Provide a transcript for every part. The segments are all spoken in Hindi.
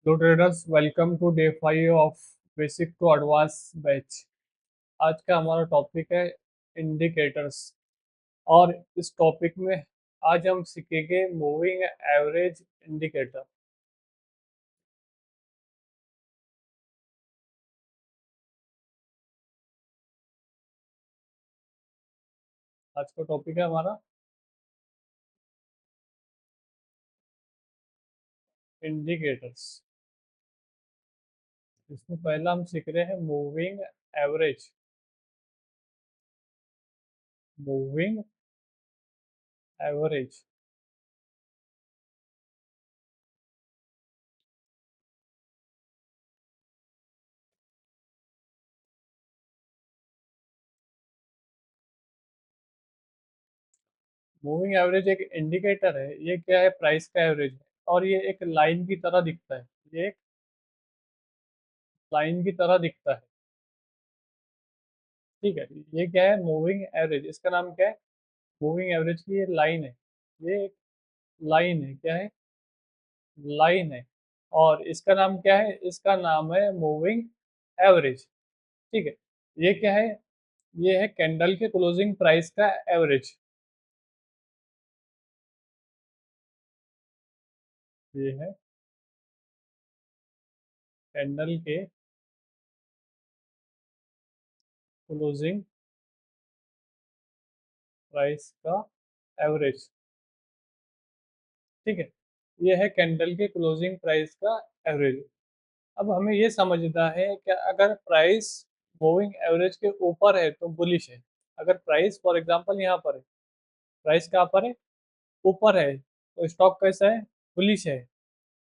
Hello traders, welcome to day 5 of basic to advance batch. आज का हमारा टॉपिक है इंडिकेटर्स। और इस टॉपिक में आज हम सीखेंगे मूविंग एवरेज इंडिकेटर। आज का टॉपिक है हमारा इंडिकेटर्स। इसमें पहला हम सीख रहे हैं moving average. Moving average moving average एक इंडिकेटर है। ये क्या है? प्राइस का एवरेज है और ये एक लाइन की तरह दिखता है। ये एक लाइन की तरह दिखता है। ठीक है, ये क्या है? Moving average. इसका नाम क्या है? मूविंग एवरेज की ये लाइन है। ये एक लाइन है। क्या है? लाइन है। और इसका नाम क्या है? इसका नाम है मूविंग एवरेज। ठीक है। ये क्या है? ये है कैंडल के क्लोजिंग प्राइस का एवरेज। ये है कैंडल के क्लोजिंग प्राइस का एवरेज। ठीक है, ये है कैंडल के क्लोजिंग प्राइस का एवरेज। अब हमें ये समझना है कि अगर प्राइस मूविंग एवरेज के ऊपर है तो बुलिश है। अगर प्राइस फॉर एग्जांपल यहाँ पर है, प्राइस कहाँ पर है? ऊपर है, तो स्टॉक कैसा है? बुलिश है।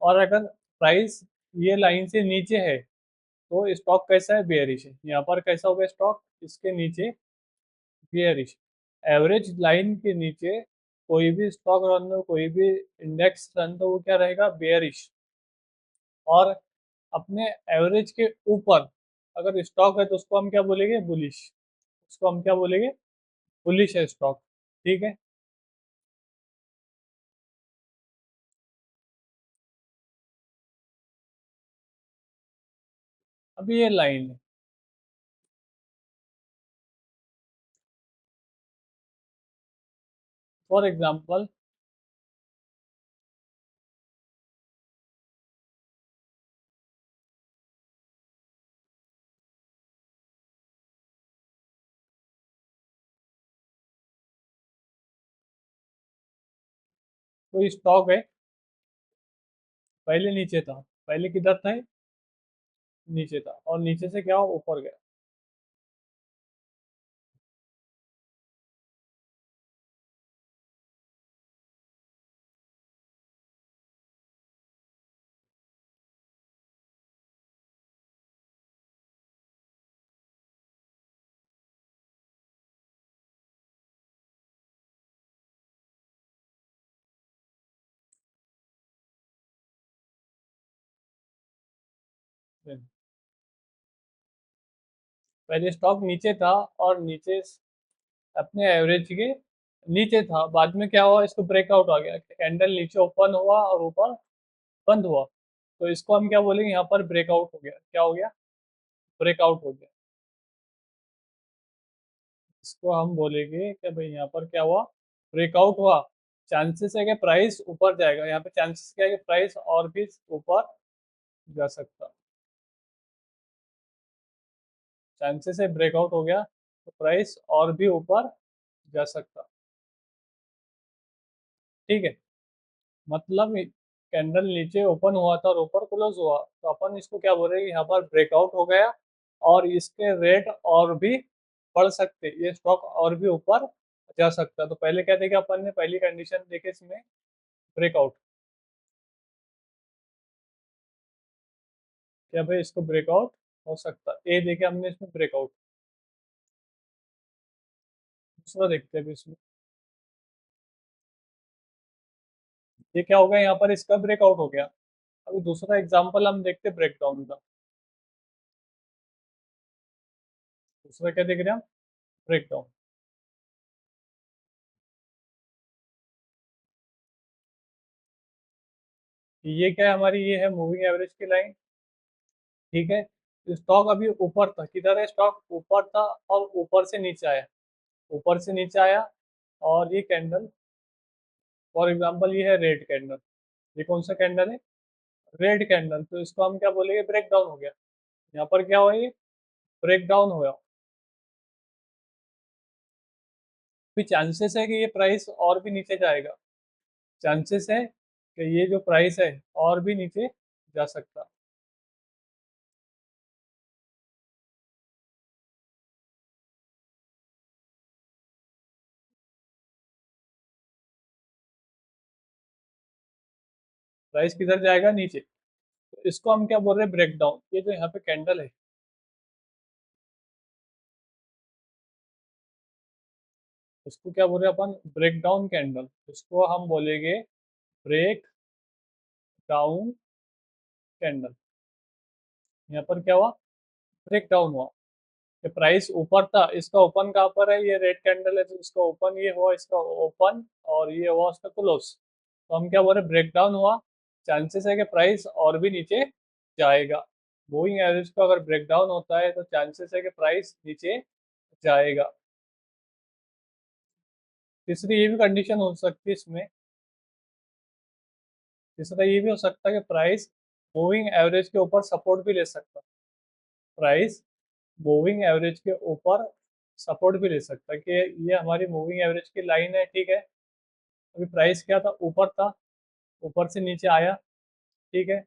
और अगर प्राइस ये लाइन से नीचे है तो स्टॉक कैसा है? बेयरिश है। यहाँ पर कैसा होगा स्टॉक? इसके नीचे बेयरिश। एवरेज लाइन के नीचे कोई भी स्टॉक रन हो, कोई भी इंडेक्स रन, तो वो क्या रहेगा? बेयरिश। और अपने एवरेज के ऊपर अगर स्टॉक है तो उसको हम क्या बोलेंगे? बुलिश। उसको हम क्या बोलेंगे? बुलिश है स्टॉक। ठीक है। अभी ये लाइन है। फॉर एग्जांपल कोई स्टॉक है, पहले नीचे था। पहले किधर था? नीचे था और नीचे से क्या हुआ? ऊपर गया। पहले स्टॉक नीचे था और नीचे अपने एवरेज के नीचे था। बाद में क्या हुआ? इसको ब्रेकआउट आ गया। कैंडल नीचे ओपन हुआ और ऊपर बंद हुआ। तो इसको हम क्या बोलेंगे? यहाँ पर ब्रेकआउट हो गया। क्या हो गया? ब्रेकआउट हो गया। इसको हम बोलेंगे कि भाई यहाँ पर क्या हुआ? ब्रेकआउट हुआ। चांसेस है कि प्राइस ऊपर जाएगा। यहाँ पे चांसेस क्या है कि प्राइस और भी ऊपर जा सकता। चांसेस है ब्रेकआउट हो गया तो प्राइस और भी ऊपर जा सकता। ठीक है। मतलब कैंडल नीचे ओपन हुआ था और ऊपर क्लोज हुआ, तो अपन इसको क्या बोल रहे हैं? यहाँ पर ब्रेकआउट हो गया और इसके रेट और भी बढ़ सकते, ये स्टॉक और भी ऊपर जा सकता। तो पहले क्या देखा अपन ने? पहली कंडीशन देखे इसमें, ब्रेकआउट। क्या भाई इसको ब्रेकआउट हो सकता? ए देखे हमने इसमें ब्रेकआउट। दूसरा देखते हैं अभी इसमें। ये क्या हो गया? यहाँ पर इसका ब्रेकआउट हो गया। अभी दूसरा एग्जांपल हम देखते हैं ब्रेकडाउन का। दूसरा क्या देख रहे हैं हम? ब्रेकडाउन। ये क्या है हमारी, ये है मूविंग एवरेज की लाइन, ठीक है। स्टॉक अभी ऊपर था, किधर है स्टॉक, ऊपर था और ऊपर से नीचे आया, ऊपर से नीचे आया। और ये कैंडल, फॉर एग्जांपल ये है रेड कैंडल, ये कौन सा कैंडल है, रेड कैंडल, तो इसको हम क्या बोलेंगे, ब्रेक डाउन हो गया। यहाँ पर क्या हुआ, ये ब्रेक डाउन हुआ। भी चांसेस है कि ये प्राइस और भी नीचे जाएगा, चांसेस है कि ये जो प्राइस है और भी नीचे जा सकता। प्राइस किधर जाएगा, नीचे। तो इसको हम क्या बोल रहे हैं, ब्रेक डाउन। ये जो यहाँ पे कैंडल है, इसको क्या बोल रहे हैं अपन, ब्रेक डाउन कैंडल। इसको हम बोलेंगे ब्रेक डाउन कैंडल। यहाँ पर क्या हुआ, ब्रेक डाउन हुआ। ये प्राइस ऊपर था, इसका ओपन कहाँ पर है, ये रेड कैंडल है, तो इसका ओपन ये हुआ, इसका ओपन, और ये हुआ उसका क्लोज। तो हम क्या बोल रहे हैं, ब्रेक डाउन हुआ, चांसेस है कि प्राइस और भी नीचे जाएगा। मूविंग एवरेज को अगर ब्रेक डाउन होता है तो चांसेस है कि प्राइस नीचे जाएगा। तीसरी ये भी कंडीशन हो सकती है इसमें, तीसरा ये भी हो सकता है कि प्राइस मूविंग एवरेज के ऊपर सपोर्ट भी ले सकता है, प्राइस मूविंग एवरेज के ऊपर सपोर्ट भी ले सकता है कि ये हमारी मूविंग एवरेज की लाइन है, ठीक है। अभी प्राइस क्या था, ऊपर था, ऊपर से नीचे आया, ठीक है।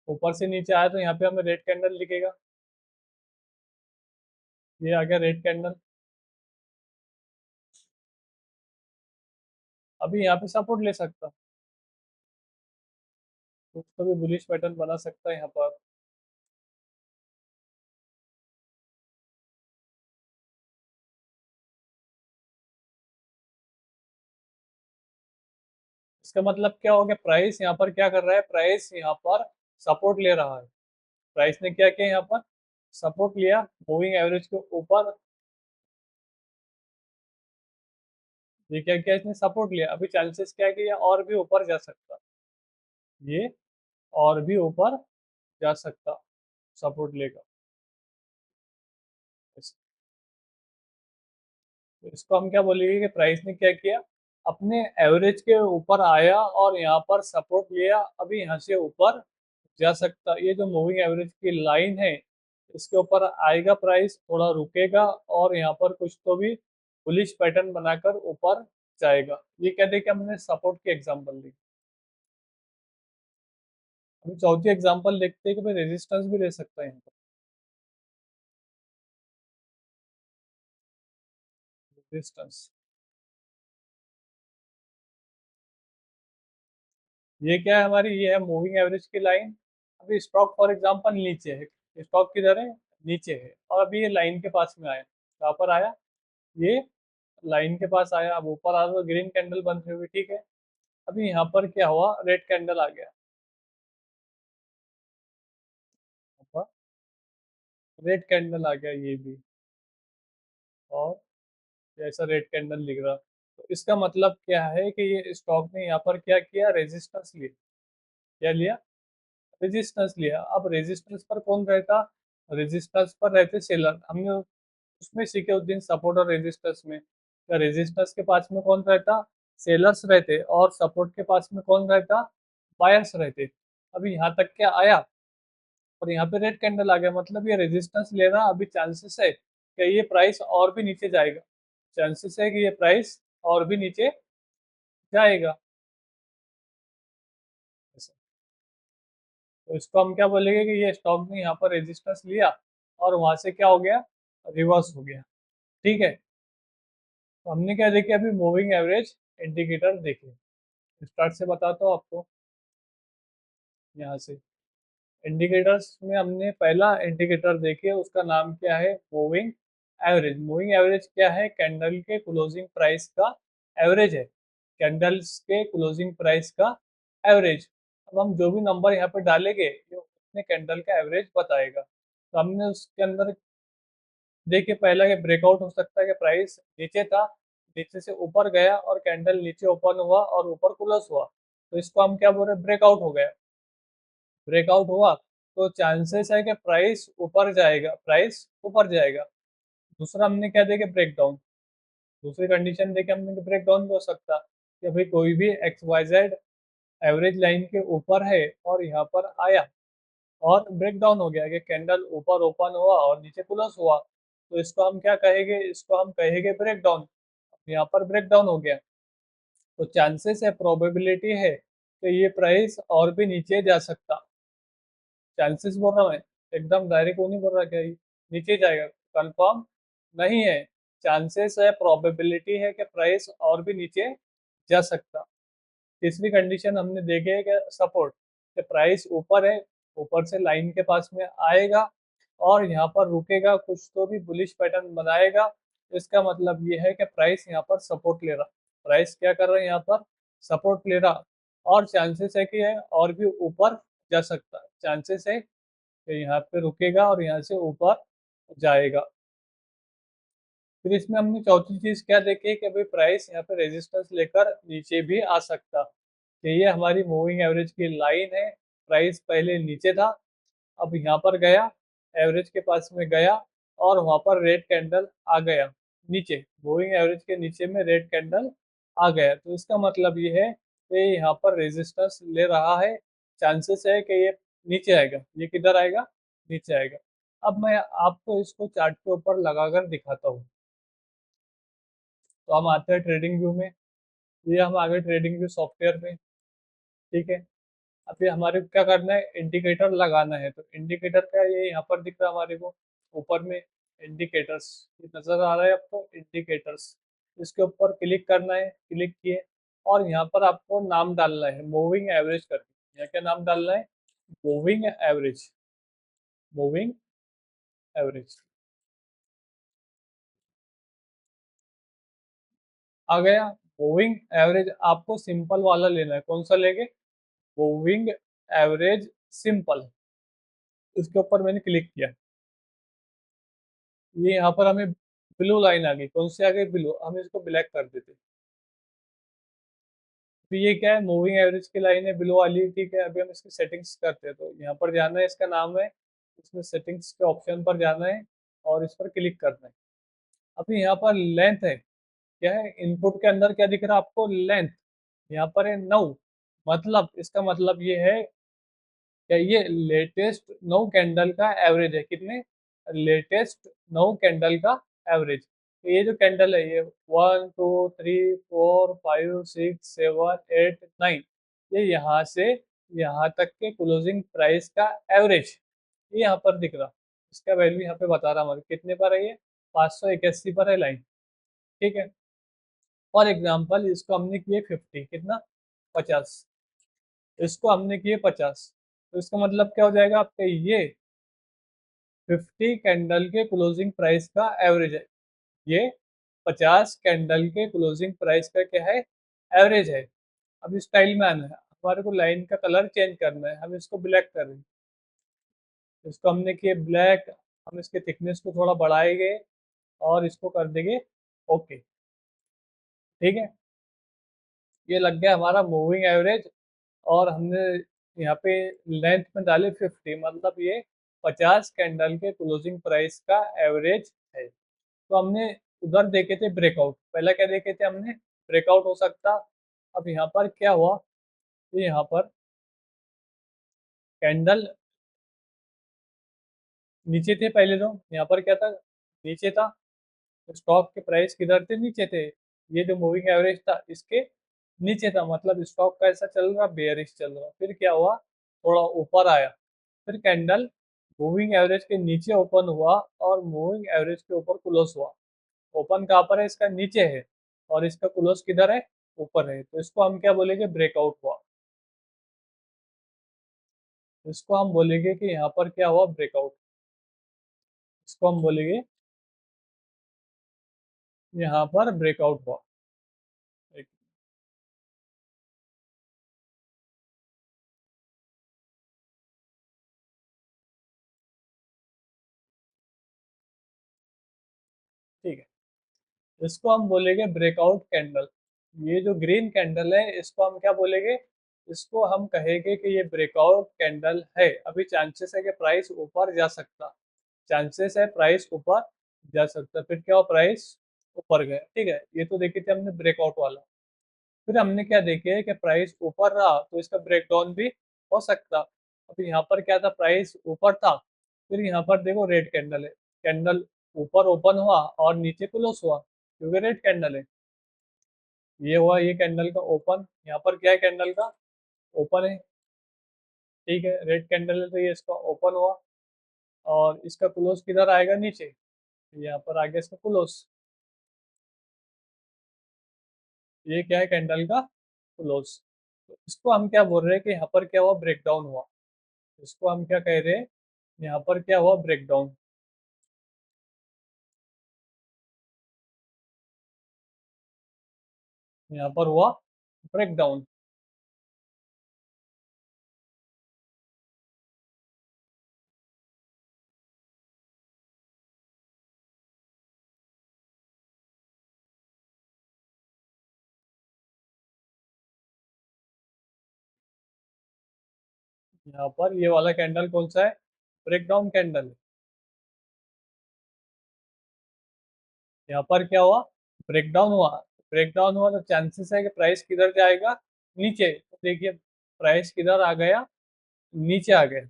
ऊपर से नीचे आया तो यहाँ पे हमें रेड कैंडल दिखेगा, ये आ गया रेड कैंडल। अभी यहाँ पे सपोर्ट ले सकता, तो उसको भी बुलिश पैटर्न बना सकता है यहाँ पर। इसका मतलब क्या हो गया, प्राइस यहाँ पर क्या कर रहा है, प्राइस यहाँ पर सपोर्ट ले रहा है। प्राइस ने क्या किया यहाँ पर, सपोर्ट लिया मूविंग एवरेज के ऊपर। ये क्या किया, इसने सपोर्ट लिया। अभी चांसेस क्या है कि ये और भी ऊपर जा सकता, ये और भी ऊपर जा सकता, सपोर्ट लेगा। तो इसको हम क्या बोलेंगे कि प्राइस ने क्या किया, अपने एवरेज के ऊपर आया और यहाँ पर सपोर्ट लिया, अभी यहाँ से ऊपर जा सकता। ये जो मूविंग एवरेज की लाइन है, इसके ऊपर आएगा प्राइस, थोड़ा रुकेगा और यहाँ पर कुछ तो भी बुलिश पैटर्न बनाकर ऊपर जाएगा। ये क्या देखिए, हमने सपोर्ट की एग्जांपल दी। अभी चौथी एग्जांपल देखते हैं कि भाई रेजिस्टेंस भी ले सकता है यहाँ पर, रेजिस्टेंस। ये क्या है हमारी, ये है मूविंग एवरेज की लाइन। अभी स्टॉक फॉर एग्जांपल नीचे है, स्टॉक किधर है, नीचे है, और अभी ये लाइन के पास में आया, कहाँ पर आया, ये लाइन के पास आया। अब ऊपर आ तो ग्रीन कैंडल बन रही हुई, ठीक है। अभी यहाँ पर क्या हुआ, रेड कैंडल आ गया, रेड कैंडल आ गया ये भी, और ऐसा रेड कैंडल दिख रहा। तो इसका मतलब क्या है कि ये स्टॉक ने यहाँ पर क्या किया, रेजिस्टेंस लिया, क्या लिया, रेजिस्टेंस लिया। अब रेजिस्टेंस पर कौन रहता, रेजिस्टेंस पर रहते सेलर। हमने उसमें सीखे उस दिन, सपोर्ट और रेजिस्टेंस में। क्या रेजिस्टेंस के पास में कौन रहता, सेलर्स रहते, और सपोर्ट के पास में कौन रहता, बायर्स रहते। अभी यहाँ तक क्या आया, और यहाँ पे रेड कैंडल आ गया, मतलब ये रेजिस्टेंस ले रहा। अभी चांसेस है कि ये प्राइस और भी नीचे जाएगा, चांसेस है कि ये प्राइस और भी नीचे जाएगा। तो इसको हम क्या बोलेंगे कि ये स्टॉक ने यहाँ पर रेजिस्टेंस लिया और वहां से क्या हो गया, रिवर्स हो गया, ठीक है। तो हमने क्या देखे, अभी मूविंग एवरेज इंडिकेटर देखे। स्टार्ट से बताता हूँ आपको, यहाँ से इंडिकेटर्स में हमने पहला इंडिकेटर देखे, उसका नाम क्या है, मूविंग एवरेज। मूविंग एवरेज क्या है, कैंडल के क्लोजिंग प्राइस का एवरेज है, कैंडल्स के क्लोजिंग प्राइस का एवरेज। अब हम जो भी नंबर यहाँ पे डालेंगे, ये उतने कैंडल का एवरेज बताएगा। तो हमने उसके अंदर देखिए, पहला ये ब्रेकआउट हो सकता है कि प्राइस नीचे था, नीचे से ऊपर गया और कैंडल नीचे ओपन हुआ और ऊपर क्लोज हुआ। तो इसको हम क्या बोल रहे हैं, ब्रेकआउट हो गया। ब्रेकआउट हुआ तो चांसेस है कि प्राइस ऊपर जाएगा, प्राइस ऊपर जाएगा। दूसरा हमने क्या देखे, ब्रेकडाउन। दूसरी कंडीशन देखे हमने कि ब्रेकडाउन भी हो सकता कि भाई कोई भी X Y Z average line के ऊपर है और यहाँ पर आया और ब्रेक डाउन हो गया कि कैंडल ऊपर ओपन हुआ और नीचे क्लोज हुआ, तो इसको हम क्या कहेंगे, इसको हम कहेंगे ब्रेक डाउन। यहाँ पर ब्रेक डाउन हो गया तो चांसेस है, प्रोबेबिलिटी है कि ये प्राइस और भी नीचे जा सकता। चांसेस बोल रहा हूँ मैं, एकदम डायरेक्ट वो नहीं बोल रहा क्या ये नीचे जाएगा, कंफर्म नहीं है। चांसेस है, प्रोबेबिलिटी है कि प्राइस और भी नीचे जा सकता। तीसरी कंडीशन हमने देखी है कि सपोर्ट, कि प्राइस ऊपर है, ऊपर से लाइन के पास में आएगा और यहाँ पर रुकेगा, कुछ तो भी बुलिश पैटर्न बनाएगा। इसका मतलब ये है कि प्राइस यहाँ पर सपोर्ट ले रहा, प्राइस क्या कर रहा है यहाँ पर, सपोर्ट ले रहा। और चांसेस है कि है और भी ऊपर जा सकता है, चांसेस है कि यहाँ पे रुकेगा और यहाँ से ऊपर जाएगा। फिर इसमें हमने चौथी चीज क्या देखी कि भाई प्राइस यहाँ पे रेजिस्टेंस लेकर नीचे भी आ सकता। तो ये हमारी मूविंग एवरेज की लाइन है। प्राइस पहले नीचे था, अब यहाँ पर गया, एवरेज के पास में गया और वहां पर रेड कैंडल आ गया नीचे, मूविंग एवरेज के नीचे में रेड कैंडल आ गया। तो इसका मतलब ये है कि यहाँ पर रेजिस्टेंस ले रहा है, चांसेस है कि ये नीचे आएगा। ये किधर आएगा, नीचे आएगा। अब मैं आपको इसको चार्ट के ऊपर लगाकर दिखाता हूँ। तो हम आते हैं ट्रेडिंग व्यू में। ये हम आगे ट्रेडिंग व्यू सॉफ्टवेयर में, ठीक है। अभी हमारे को क्या करना है, इंडिकेटर लगाना है। तो इंडिकेटर क्या है, ये यहाँ पर दिख रहा है हमारे को ऊपर में, इंडिकेटर्स ये नजर आ रहा है आपको, इंडिकेटर्स। इसके ऊपर क्लिक करना है, क्लिक किए और यहाँ पर आपको नाम डालना है मूविंग एवरेज करके। यहाँ क्या नाम डालना है, मूविंग एवरेज, मूविंग एवरेज। आ गया मूविंग एवरेज। आपको सिंपल वाला लेना है, कौन सा लेंगे, मूविंग एवरेज सिंपल। इसके ऊपर मैंने क्लिक किया, ये यहाँ पर हमें ब्लू लाइन आ गई, कौन सी आ गई, ब्लू। हम इसको ब्लैक कर देते। तो ये क्या है, मूविंग एवरेज की लाइन है ब्लू वाली, ठीक है। अभी हम इसकी सेटिंग्स करते हैं, तो यहाँ पर जाना है, इसका नाम है, इसमें सेटिंग्स के ऑप्शन पर जाना है और इस पर क्लिक करना है। अभी यहाँ पर लेंथ है, क्या है, इनपुट के अंदर क्या दिख रहा है आपको, लेंथ। यहाँ पर है 9, मतलब इसका मतलब ये है क्या, ये लेटेस्ट 9 कैंडल का एवरेज है। कितने, लेटेस्ट 9 कैंडल का एवरेज। तो ये जो कैंडल है ये 1 2 3 4 5 6 7 8 9, ये यहाँ से यहाँ तक के क्लोजिंग प्राइस का एवरेज ये यहाँ पर दिख रहा। इसका वैल्यू यहाँ पे बता रहा हमारे कितने पर है, ये 581 पर है लाइन, ठीक है। फॉर एग्जाम्पल इसको हमने किए 50, कितना, 50। इसको हमने किए 50, तो इसका मतलब क्या हो जाएगा आपका, ये 50 कैंडल के क्लोजिंग प्राइस का एवरेज है। ये 50 कैंडल के क्लोजिंग प्राइस का क्या है, एवरेज है। अब इस स्टाइल में आना है, हमारे को लाइन का कलर चेंज करना है, हम इसको ब्लैक कर रहे हैं। इसको हमने किए ब्लैक, हम इसके थिकनेस को थोड़ा बढ़ाएंगे और इसको कर देंगे ओके, ठीक है। ये लग गया हमारा मूविंग एवरेज। और हमने यहाँ पे लेंथ में डाले 50, मतलब ये 50 कैंडल के क्लोजिंग प्राइस का एवरेज है। तो हमने उधर देखे थे ब्रेकआउट, पहला क्या देखे थे हमने, ब्रेकआउट हो सकता। अब यहाँ पर क्या हुआ, तो यहाँ पर कैंडल नीचे थे पहले, तो यहाँ पर क्या था, नीचे था। तो स्टॉक के प्राइस किधर थे, नीचे थे। ये जो मूविंग एवरेज था इसके नीचे था, मतलब स्टॉक का ऐसा चल रहा, बेयरिश चल रहा। फिर क्या हुआ, थोड़ा ऊपर आया, फिर कैंडल मूविंग एवरेज के नीचे ओपन हुआ और मूविंग एवरेज के ऊपर क्लोज हुआ। ओपन कहाँ पर है, इसका नीचे है और इसका क्लोज किधर है, ऊपर है। तो इसको हम क्या बोलेंगे, ब्रेकआउट हुआ। इसको हम बोलेंगे कि यहाँ पर क्या हुआ, ब्रेकआउट। इसको हम बोलेंगे यहाँ पर ब्रेकआउट हुआ। एक- ठीक है, इसको हम बोलेंगे ब्रेकआउट कैंडल। ये जो ग्रीन कैंडल है इसको हम क्या बोलेंगे, इसको हम कहेंगे कि ये ब्रेकआउट कैंडल है। अभी चांसेस है कि प्राइस ऊपर जा सकता, चांसेस है प्राइस ऊपर जा सकता। फिर क्या हुआ, प्राइस ऊपर गया, ठीक है। ये तो देखे थे हमने ब्रेकआउट वाला। फिर हमने क्या देखे कि प्राइस ऊपर रहा तो इसका ब्रेकडाउन भी हो सकता। अब यहाँ पर क्या था, प्राइस ऊपर था, फिर यहाँ पर देखो रेड कैंडल है, कैंडल ऊपर ओपन हुआ और नीचे क्लोज हुआ क्योंकि रेड कैंडल है। ये हुआ ये कैंडल का ओपन, यहाँ पर क्या है, कैंडल का ओपन है, ठीक है। रेड कैंडल है तो ये इसका ओपन हुआ और इसका क्लोज किधर आएगा, नीचे। यहाँ पर आ गया इसका क्लोज, ये क्या है, कैंडल का क्लोज। तो इसको हम क्या बोल रहे हैं कि यहाँ पर क्या हुआ, ब्रेकडाउन हुआ। इसको हम क्या कह रहे हैं, यहाँ पर क्या हुआ, ब्रेकडाउन। यहाँ पर हुआ ब्रेकडाउन। यहाँ पर ये वाला कैंडल कौन सा है, ब्रेकडाउन कैंडल। यहाँ पर क्या हुआ, ब्रेकडाउन हुआ। ब्रेकडाउन हुआ तो चांसेस है कि प्राइस किधर जाएगा, नीचे। तो देखिए प्राइस किधर आ गया, नीचे आ गया।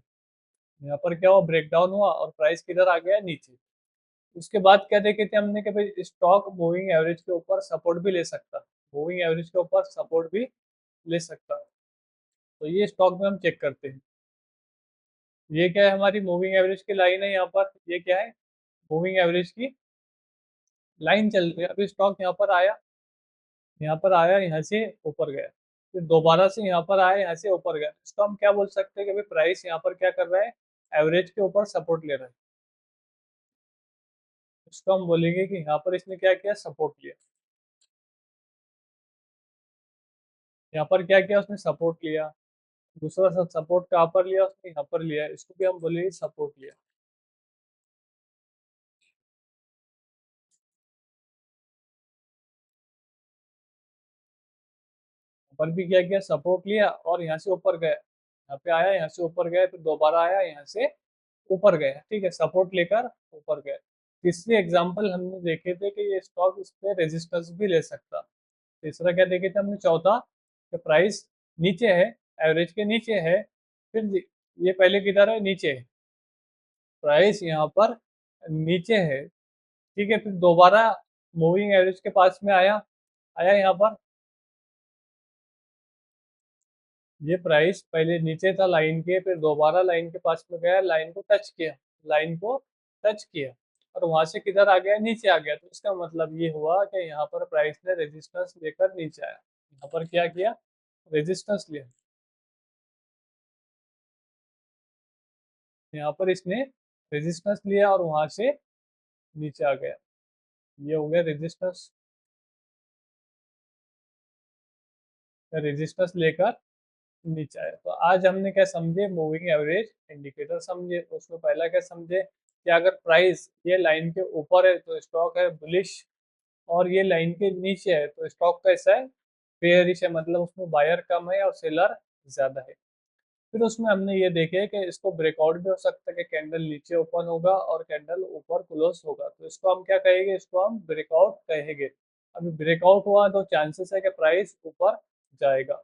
यहाँ पर क्या हुआ, ब्रेकडाउन हुआ और प्राइस किधर आ गया, नीचे। उसके बाद क्या देखे थे हमने कि भाई स्टॉक मूविंग एवरेज के ऊपर सपोर्ट भी ले सकता, मूविंग एवरेज के ऊपर सपोर्ट भी ले सकता। तो ये स्टॉक में हम चेक करते हैं। ये क्या है, हमारी मूविंग एवरेज की लाइन है। यहाँ पर ये क्या है, मूविंग एवरेज की लाइन चल रही है। अभी स्टॉक यहाँ पर आया, यहाँ पर आया, यहाँ से ऊपर गया, फिर दोबारा से यहाँ पर आया, यहाँ से ऊपर गया। इसको हम क्या बोल सकते हैं कि भाई प्राइस यहाँ पर क्या कर रहा है, एवरेज के ऊपर सपोर्ट ले रहा है। इसको हम बोलेंगे कि यहाँ पर इसने क्या किया, सपोर्ट लिया। यहाँ पर क्या किया, उसने सपोर्ट लिया। दूसरा सपोर्ट कहाँ पर लिया, उसने यहाँ पर लिया। इसको भी हम बोलेंगे सपोर्ट लिया। यहाँ पर भी क्या किया, सपोर्ट लिया और यहाँ से ऊपर गया। यहाँ पे आया, यहाँ से ऊपर गया, फिर दोबारा आया, यहाँ से ऊपर गया, ठीक है। सपोर्ट लेकर ऊपर गया। तीसरी एग्जांपल हमने देखे थे कि ये स्टॉक इस पे रेजिस्टेंस भी ले सकता। तीसरा क्या देखे थे हमने, चौथा, कि प्राइस नीचे है, एवरेज के नीचे है। फिर ये पहले किधर है, नीचे है, प्राइस यहाँ पर नीचे है, ठीक है। फिर दोबारा मूविंग एवरेज के पास में आया, आया यहाँ पर। ये प्राइस पहले नीचे था लाइन के, फिर दोबारा लाइन के पास में गया, लाइन को टच किया, लाइन को टच किया और वहां से किधर आ गया, नीचे आ गया। तो इसका मतलब ये हुआ कि यहाँ पर प्राइस ने रेजिस्टेंस लेकर नीचे आया। यहाँ पर क्या किया, रेजिस्टेंस लिया। यहाँ पर इसने रेजिस्टेंस लिया और वहां से नीचे आ गया। ये हो गया रेजिस्टेंस, रेजिस्टेंस लेकर नीचे आया। तो आज हमने क्या समझे, मूविंग एवरेज इंडिकेटर समझे। तो उसमें पहला क्या समझे कि अगर प्राइस ये लाइन के ऊपर है तो स्टॉक है बुलिश, और ये लाइन के नीचे है तो स्टॉक कैसा है, बेयरिश है, मतलब उसमें बायर कम है और सेलर ज्यादा है। फिर उसमें हमने ये देखे कि इसको ब्रेकआउट भी हो सकता है कि कैंडल नीचे ओपन होगा और कैंडल ऊपर क्लोज होगा। तो इसको हम क्या कहेंगे, इसको हम ब्रेकआउट कहेंगे। अभी ब्रेकआउट हुआ तो चांसेस है कि प्राइस ऊपर जाएगा।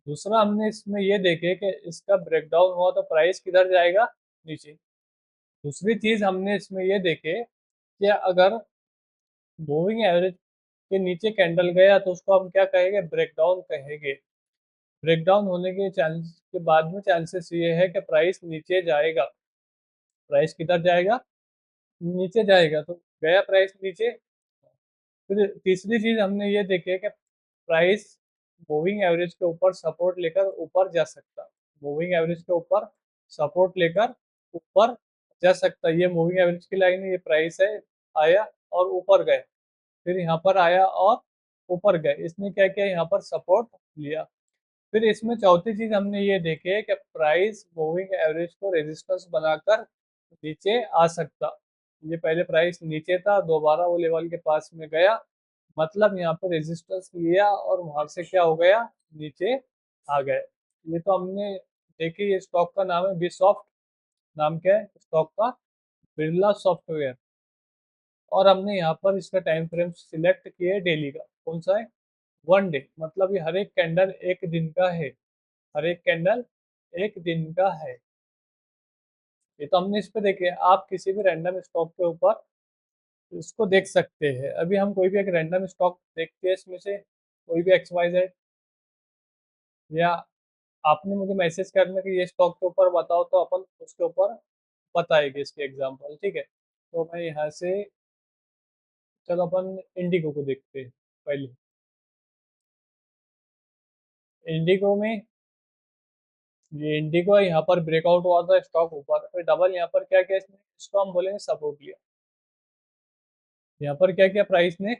दूसरा हमने इसमें ये देखे कि इसका ब्रेकडाउन हुआ तो प्राइस किधर जाएगा, नीचे। दूसरी चीज हमने इसमें ये देखे कि अगर मूविंग एवरेज के नीचे कैंडल गया तो उसको हम क्या कहेंगे, ब्रेकडाउन कहेंगे। ब्रेकडाउन होने के चांस के बाद में चांसेस ये है कि प्राइस नीचे जाएगा। प्राइस किधर जाएगा, नीचे जाएगा। तो गया प्राइस नीचे। फिर तीसरी चीज हमने ये देखे कि प्राइस मूविंग एवरेज के ऊपर सपोर्ट लेकर ऊपर जा सकता, मूविंग एवरेज के ऊपर सपोर्ट लेकर ऊपर जा सकता। ये मूविंग एवरेज की लाइन है, ये प्राइस है, आया और ऊपर गए, फिर यहाँ पर आया और ऊपर गए। इसने क्या किया, यहाँ पर सपोर्ट लिया। फिर इसमें चौथी चीज हमने ये देखे कि प्राइस मूविंग एवरेज को रेजिस्टेंस बनाकर नीचे आ सकता। ये पहले प्राइस नीचे था, दोबारा वो लेवल के पास में गया, मतलब यहाँ पे रेजिस्टेंस लिया और वहां से क्या हो गया, नीचे आ गए। ये तो हमने देखी, ये स्टॉक का नाम है बिसॉफ्ट। नाम क्या है स्टॉक का? बिरला सॉफ्टवेयर। और हमने यहाँ पर इसका टाइम फ्रेम सिलेक्ट किया है डेली का। कौन सा है? 1 डे, मतलब ये हर एक कैंडल एक दिन का है। हर एक कैंडल एक दिन का है। ये तो हमने इस पे देखे। आप किसी भी रैंडम स्टॉक के ऊपर इसको देख सकते हैं। अभी हम कोई भी एक रैंडम स्टॉक देखते हैं, इसमें से कोई भी XYZ, या आपने मुझे मैसेज करना कि ये स्टॉक के ऊपर बताओ, तो अपन उसके ऊपर बताएंगे इसके एग्जांपल, ठीक है। तो मैं यहाँ से, चलो अपन इंडिगो को देखते हैं पहले। इंडिगो में, ये इंडिगो है, यहाँ पर ब्रेकआउट हुआ था स्टॉक ऊपर, फिर डबल यहाँ पर क्या किया इसने, इसको हम बोलेंगे सपोर्ट लिया। यहाँ पर क्या किया प्राइस ने,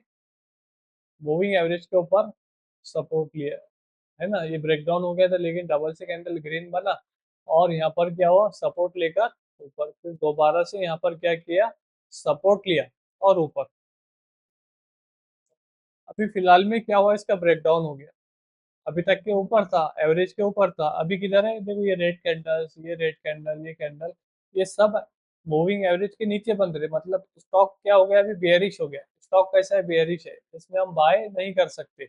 मूविंग एवरेज के ऊपर सपोर्ट लिया, है ना। ये ब्रेकडाउन हो गया था, लेकिन डबल से कैंडल ग्रीन बना, और यहाँ पर क्या हुआ, सपोर्ट लेकर ऊपर, फिर दोबारा से यहाँ पर क्या किया, सपोर्ट लिया और ऊपर। अभी फिलहाल में क्या हुआ, इसका ब्रेकडाउन हो गया। अभी तक के ऊपर था, एवरेज के ऊपर था, अभी किधर है देखो, ये रेड कैंडल्स, ये रेड कैंडल, ये कैंडल, ये सब मूविंग एवरेज के नीचे बन रहे। मतलब स्टॉक क्या हो गया, अभी बेयरिश हो गया। स्टॉक कैसा है, बेयरिश है, इसमें हम बाय नहीं कर सकते।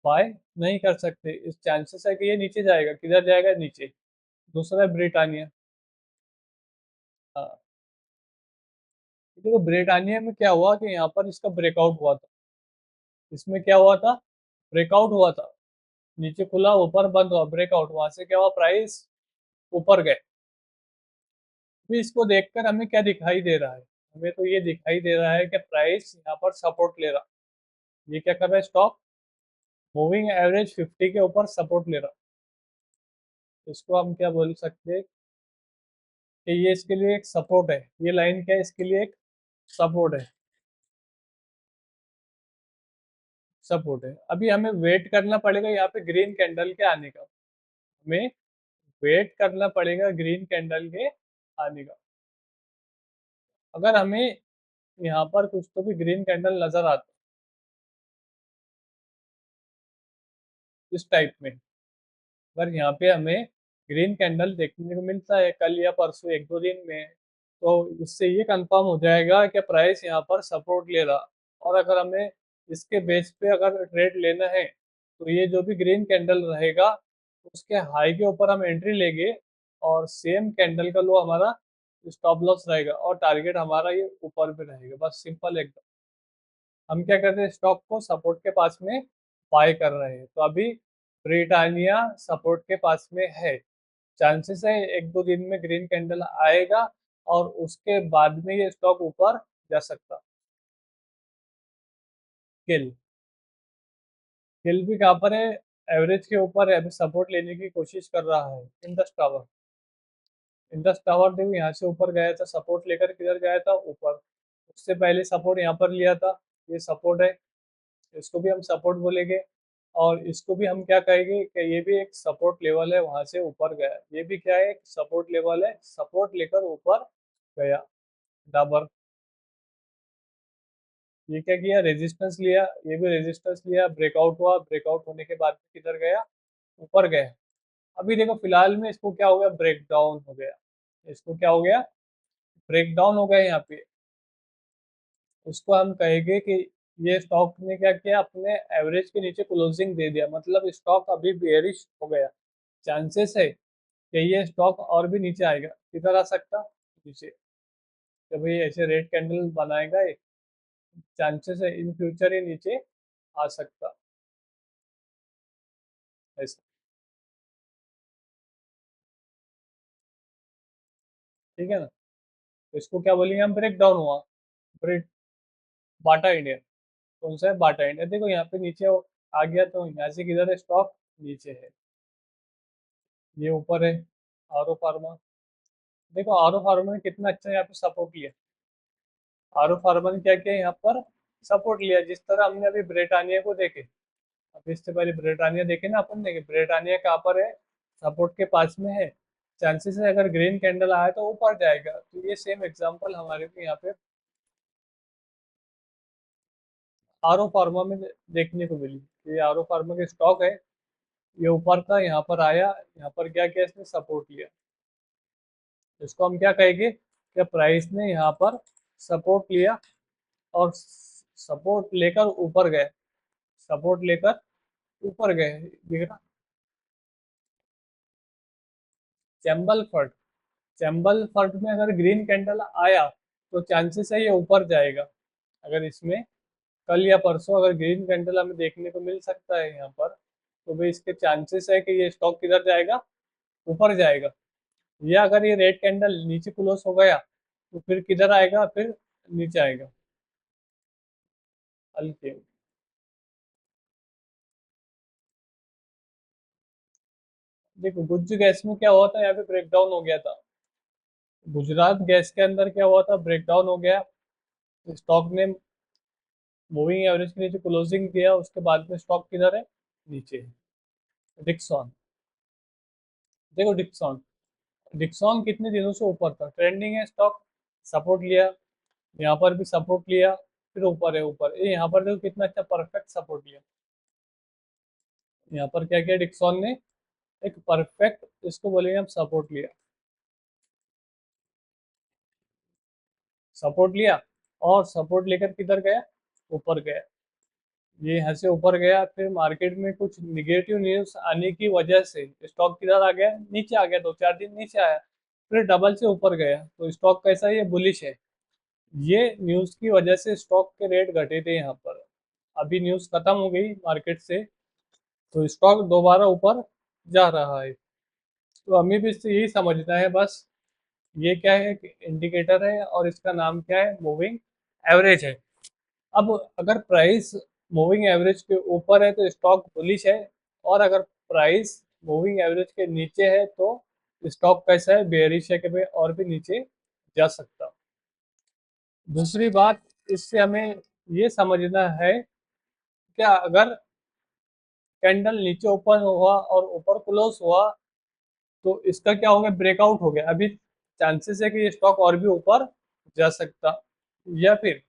बाय नहीं कर सकते, इस चांसेस है कि ये नीचे जाएगा। किधर जाएगा, नीचे। दूसरा है ब्रिटानिया। हाँ, देखो ब्रिटानिया में क्या हुआ कि यहाँ पर इसका ब्रेकआउट हुआ था। इसमें क्या हुआ था, ब्रेकआउट हुआ था। नीचे खुला, ऊपर बंद हुआ, ब्रेकआउट, वहां से क्या हुआ, प्राइस ऊपर गए। फिर इसको देखकर हमें क्या दिखाई दे रहा है, हमें तो ये दिखाई दे रहा है कि प्राइस यहाँ पर सपोर्ट ले रहा। ये क्या कर रहा है, स्टॉक मूविंग एवरेज 50 के ऊपर सपोर्ट ले रहा। इसको हम क्या बोल सकते हैं कि ये इसके लिए एक सपोर्ट है। ये लाइन क्या है, इसके लिए एक सपोर्ट है। सपोर्ट है। अभी हमें वेट करना पड़ेगा यहाँ पे ग्रीन कैंडल के आने का। हमें वेट करना पड़ेगा ग्रीन कैंडल के आने का। अगर हमें यहाँ पर कुछ तो भी ग्रीन कैंडल नजर आता है इस टाइप में, अगर यहाँ पे हमें ग्रीन कैंडल देखने को मिलता है कल या परसों, एक दो दिन में, तो इससे ये कंफर्म हो जाएगा कि प्राइस यहाँ पर सपोर्ट ले रहा। और अगर हमें इसके बेस पे अगर ट्रेड लेना है, तो ये जो भी ग्रीन कैंडल रहेगा, उसके हाई के ऊपर हम एंट्री लेंगे, और सेम कैंडल का लो हमारा स्टॉप लॉस रहेगा, और टारगेट हमारा ये ऊपर पे रहेगा। बस सिंपल एकदम। हम क्या करते हैं, स्टॉक को सपोर्ट के पास में बाय कर रहे हैं। तो अभी ब्रिटानिया सपोर्ट के पास में है। चांसेस है एक दो दिन में ग्रीन कैंडल आएगा, और उसके बाद में ये स्टॉक ऊपर जा सकता। किल, किल भी कहाँ पर है, एवरेज के ऊपर है, अभी सपोर्ट लेने की कोशिश कर रहा है। इंडस टावर, इंडस टावर देखो यहाँ से ऊपर गया था, सपोर्ट लेकर किधर गया था, ऊपर। उससे पहले सपोर्ट यहाँ पर लिया था, ये सपोर्ट है, इसको भी हम सपोर्ट बोलेंगे। और इसको भी हम क्या कहेंगे कि ये भी एक सपोर्ट लेवल है, वहां से ऊपर गया। ये भी क्या है, एक सपोर्ट लेवल है, सपोर्ट लेकर ऊपर गया। डाबर, ये क्या किया, रेजिस्टेंस लिया, ये भी रेजिस्टेंस लिया, ब्रेकआउट हुआ, ब्रेकआउट होने के बाद किधर गया, ऊपर गया। अभी देखो फिलहाल में इसको क्या हो गया, ब्रेक डाउन हो गया। इसको क्या हो गया, ब्रेक डाउन हो गया यहाँ पे। उसको हम कहेंगे कि ये स्टॉक ने क्या किया, अपने एवरेज के नीचे क्लोजिंग दे दिया, मतलब स्टॉक अभी बेयरिश हो गया। चांसेस है कि ये स्टॉक और भी नीचे आएगा। किधर आ सकता, नीचे। जब ये ऐसे रेड कैंडल बनाएगा, चांसेस है इन फ्यूचर ये नीचे आ सकता। ऐसा, ठीक है ना। तो इसको क्या बोलेंगे हम, ब्रेक डाउन हुआ। Break, Bata India. कौन सा है, बाटा इंडिया। देखो यहाँ पे नीचे आ गया, तो यहाँ से किधर है, स्टॉक नीचे है। ये ऊपर है, आरो फार्मा। देखो आरो फार्मा ने कितना अच्छा यहाँ पे सपोर्ट लिया। आरो फार्मा ने क्या किया, यहाँ पर सपोर्ट लिया, जिस तरह हमने अभी ब्रिटानिया को देखे। अब इससे पहले ब्रिटानिया देखे ना अपन, देखे ब्रिटानिया कहाँ पर है, सपोर्ट के पास में है। चांसेस है अगर ग्रीन कैंडल आया तो ऊपर जाएगा। तो ये सेम एग्जांपल हमारे को यहाँ पे आरो फार्मा में देखने को मिली। ये आरो फार्मा के स्टॉक है, ये ऊपर था, यहाँ पर आया, यहाँ पर क्या किया इसने, सपोर्ट लिया। इसको हम क्या कहेंगे, कि प्राइस ने यहाँ पर सपोर्ट लिया और सपोर्ट लेकर ऊपर गए, सपोर्ट लेकर ऊपर गए, दिख रहा। चैम्बल फर्ट, चैम्बल फर्ट में अगर ग्रीन कैंडल आया तो चांसेस है ये ऊपर जाएगा। अगर इसमें कल या परसों अगर ग्रीन कैंडल हमें देखने को मिल सकता है यहाँ पर, तो भाई इसके चांसेस है कि ये स्टॉक किधर जाएगा, ऊपर जाएगा। या अगर ये रेड कैंडल नीचे क्लोज हो गया तो फिर किधर आएगा, फिर नीचे आएगा। हल्के देखो, गुज्जू गैस में क्या हुआ था, यहाँ पे ब्रेकडाउन हो गया था। गुजरात गैस के अंदर क्या हुआ था, ब्रेकडाउन हो गया। स्टॉक ने मूविंग एवरेज के नीचे क्लोजिंग किया, उसके बाद में स्टॉक किधर है, नीचे है। डिक्सॉन, देखो डिक्सॉन, डिक्सॉन कितने दिनों से ऊपर था, ट्रेंडिंग है स्टॉक, सपोर्ट लिया, यहाँ पर भी सपोर्ट लिया, फिर ऊपर है, ऊपर ये यहाँ पर देखो कितना अच्छा परफेक्ट सपोर्ट लिया। यहाँ पर क्या किया डिक्सॉन ने, एक परफेक्ट, इसको बोलेंगे हम सपोर्ट लिया, सपोर्ट लिया और सपोर्ट लेकर किधर गया, ऊपर गया। ये यहाँ से ऊपर गया, फिर मार्केट में कुछ निगेटिव न्यूज आने की वजह से स्टॉक किधर आ गया, नीचे आ गया, 2-4 दिन नीचे आया, फिर डबल से ऊपर गया। तो स्टॉक कैसा है, ये बुलिश है। ये न्यूज की वजह से स्टॉक के रेट घटे थे यहाँ पर। अभी न्यूज खत्म हो गई मार्केट से, तो स्टॉक दोबारा ऊपर जा रहा है। तो हमें भी इससे यही समझना है बस, ये क्या है, इंडिकेटर है और इसका नाम क्या है, मूविंग एवरेज है। अब अगर प्राइस मूविंग एवरेज के ऊपर है तो स्टॉक बुलिश है, और अगर प्राइस मूविंग एवरेज के नीचे है तो स्टॉक कैसा है, बेयरिश है, कि भाई और भी नीचे जा सकता। दूसरी बात, इससे हमें ये समझना है, क्या अगर कैंडल नीचे ओपन हुआ और ऊपर क्लोज हुआ तो इसका क्या हो गया, ब्रेकआउट हो गया। अभी चांसेस है कि ये स्टॉक और भी ऊपर जा सकता, या फिर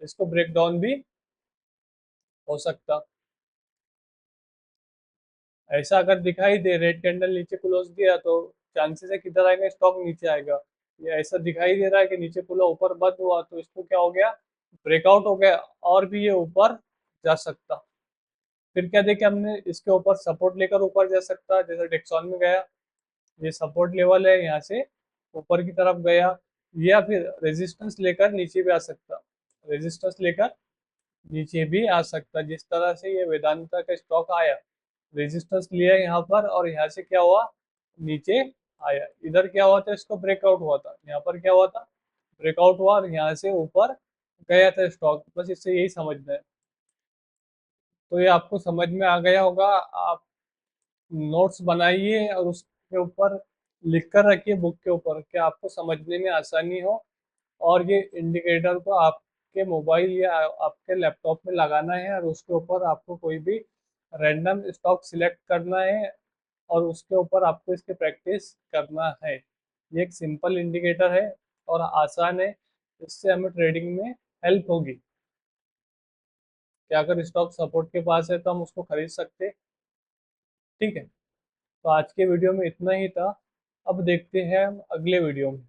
इसको ब्रेकडाउन भी हो सकता। ऐसा अगर दिखाई दे, रेड कैंडल नीचे क्लोज दिया तो चांसेस है किधर आएगा, स्टॉक नीचे आएगा। ये ऐसा दिखाई दे रहा है कि नीचे खुला ऊपर बंद हुआ तो इसको क्या हो गया, ब्रेकआउट हो गया और भी ये ऊपर जा सकता। फिर क्या देखे हमने, इसके ऊपर सपोर्ट लेकर ऊपर जा सकता, जैसे डेक्सॉन में गया, ये सपोर्ट लेवल है, यहाँ से ऊपर की तरफ गया। या फिर रेजिस्टेंस लेकर नीचे भी आ सकता, रेजिस्टेंस लेकर नीचे भी आ सकता, जिस तरह से ये वेदांता का स्टॉक आया, रेजिस्टेंस लिया यहाँ पर और यहाँ से क्या हुआ, नीचे आया। इधर क्या हुआ था, इसको ब्रेकआउट हुआ था, यहाँ पर क्या हुआ था, ब्रेकआउट हुआ और यहाँ से ऊपर गया था स्टॉक। बस इससे यही समझना है। तो ये आपको समझ में आ गया होगा। आप नोट्स बनाइए और उसके ऊपर लिख कर रखिए बुक के ऊपर, कि आपको समझने में आसानी हो। और ये इंडिकेटर को आपके मोबाइल या आपके लैपटॉप में लगाना है और उसके ऊपर आपको कोई भी रैंडम स्टॉक सिलेक्ट करना है और उसके ऊपर आपको इसकी प्रैक्टिस करना है। ये एक सिंपल इंडिकेटर है और आसान है, इससे हमें ट्रेडिंग में हेल्प होगी। कि अगर स्टॉक सपोर्ट के पास है तो हम उसको खरीद सकते। ठीक है, तो आज के वीडियो में इतना ही था। अब देखते हैं हम अगले वीडियो में।